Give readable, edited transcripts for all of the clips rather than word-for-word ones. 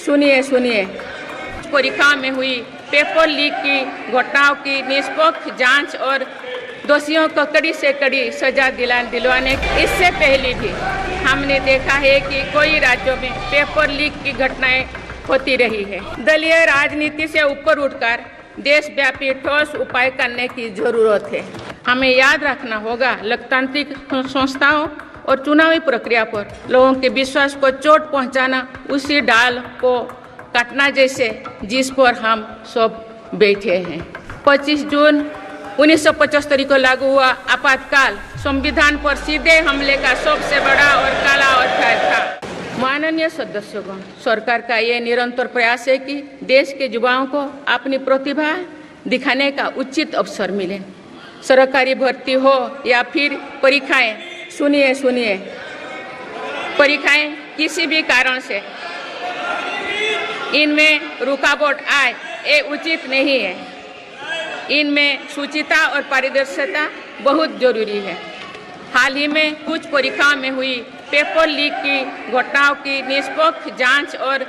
सुनिए परीक्षा में हुई पेपर लीक की घटनाओं की निष्पक्ष जांच और दोषियों को कड़ी से कड़ी सजा दिलवाने। इससे पहले भी हमने देखा है कि कई राज्यों में पेपर लीक की घटनाएं होती रही है। दलीय राजनीति से ऊपर उठकर देशव्यापी ठोस उपाय करने की जरूरत है। हमें याद रखना होगा, लोकतांत्रिक संस्थाओं और चुनावी प्रक्रिया पर लोगों के विश्वास को चोट पहुंचाना उसी डाल को काटना जैसे जिस पर हम सब बैठे हैं। 25 जून 1975 को लागू हुआ आपातकाल संविधान पर सीधे हमले का सबसे बड़ा और काला अध्याय था। माननीय सदस्यगण, सरकार का ये निरंतर प्रयास है कि देश के युवाओं को अपनी प्रतिभा दिखाने का उचित अवसर मिले। सरकारी भर्ती हो या फिर परीक्षाएं, सुनिए परीक्षाएं किसी भी कारण से इनमें रुकावट आए, ये उचित नहीं है। इनमें शुचिता और पारदर्शिता बहुत जरूरी है। हाल ही में कुछ परीक्षाओं में हुई पेपर लीक की घटनाओं की निष्पक्ष जांच और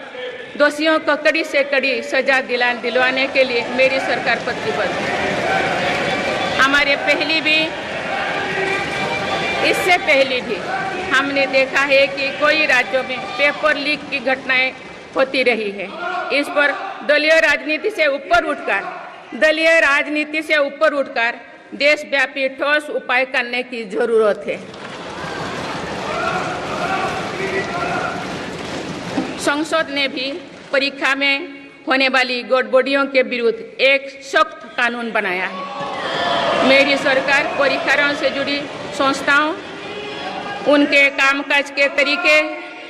दोषियों को कड़ी से कड़ी सजा दिलवाने के लिए मेरी सरकार प्रतिबद्ध है। इससे पहले भी हमने देखा है कि कई राज्यों में पेपर लीक की घटनाएं होती रही है। इस पर दलीय राजनीति से ऊपर उठकर देशव्यापी ठोस उपाय करने की जरूरत है। संसद ने भी परीक्षा में होने वाली गड़बड़ियों के विरुद्ध एक सख्त कानून बनाया है। मेरी सरकार परीक्षाओं से जुड़ी संस्थाओं, उनके कामकाज के तरीके,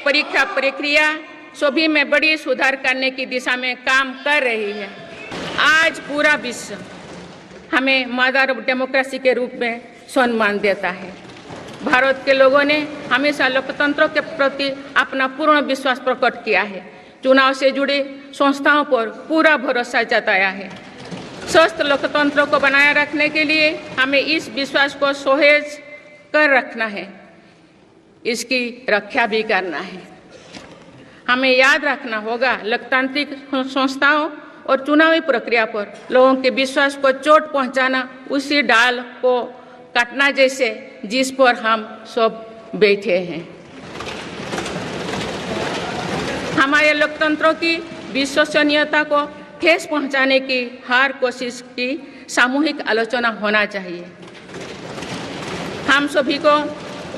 परीक्षा प्रक्रिया सभी में बड़ी सुधार करने की दिशा में काम कर रही है। आज पूरा विश्व हमें मदर ऑफ डेमोक्रेसी के रूप में सम्मान देता है। भारत के लोगों ने हमेशा लोकतंत्र के प्रति अपना पूर्ण विश्वास प्रकट किया है। चुनाव से जुड़ी संस्थाओं पर पूरा भरोसा जताया है। स्वस्थ लोकतंत्र को बनाए रखने के लिए हमें इस विश्वास को सहेज कर रखना है, इसकी रक्षा भी करना है। हमें याद रखना होगा, लोकतांत्रिक संस्थाओं और चुनावी प्रक्रिया पर लोगों के विश्वास को चोट पहुंचाना उसी डाल को काटना जैसे जिस पर हम सब बैठे हैं। हमारे लोकतंत्रों की विश्वसनीयता को ठेस पहुंचाने की हर कोशिश की सामूहिक आलोचना होना चाहिए। हम सभी को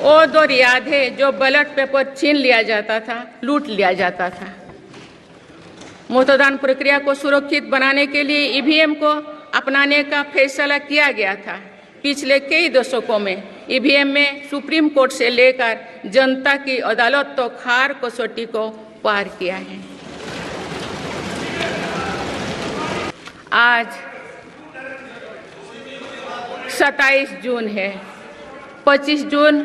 वो दौर याद है जो बैलेट पेपर छीन लिया जाता था, लूट लिया जाता था। मतदान प्रक्रिया को सुरक्षित बनाने के लिए ईवीएम को अपनाने का फैसला किया गया था। पिछले कई दशकों में ईवीएम में सुप्रीम कोर्ट से लेकर जनता की अदालत तो हर कसौटी को पार किया है। आज 27 जून है। 25 जून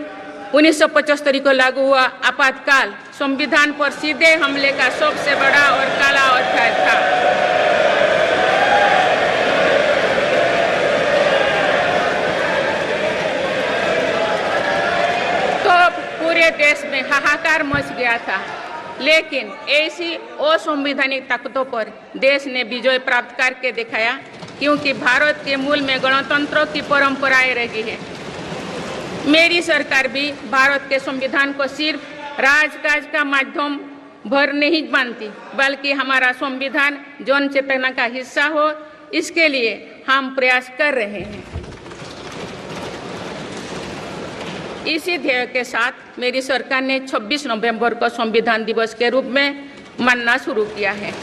1975 को लागू हुआ आपातकाल संविधान पर सीधे हमले का सबसे बड़ा और काला अध्याय था। तो पूरे देश में हाहाकार मच गया था, लेकिन ऐसी असंवैधानिक ताकतों पर देश ने विजय प्राप्त करके दिखाया, क्योंकि भारत के मूल में गणतंत्र की परंपराएं रही है। मेरी सरकार भी भारत के संविधान को सिर्फ राजकाज का माध्यम भर नहीं मानती, बल्कि हमारा संविधान जन चेतना का हिस्सा हो, इसके लिए हम प्रयास कर रहे हैं। इसी ध्येय के साथ मेरी सरकार ने 26 नवंबर को संविधान दिवस के रूप में मानना शुरू किया है।